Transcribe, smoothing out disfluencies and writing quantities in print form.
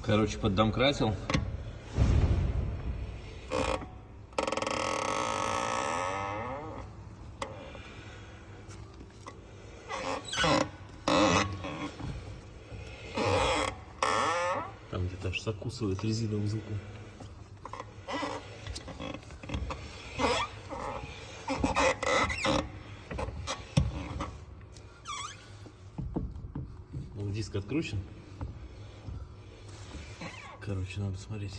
Короче, поддомкратил. Там где-то аж закусывает резиновым звуком. Диск откручен. Короче, надо смотреть.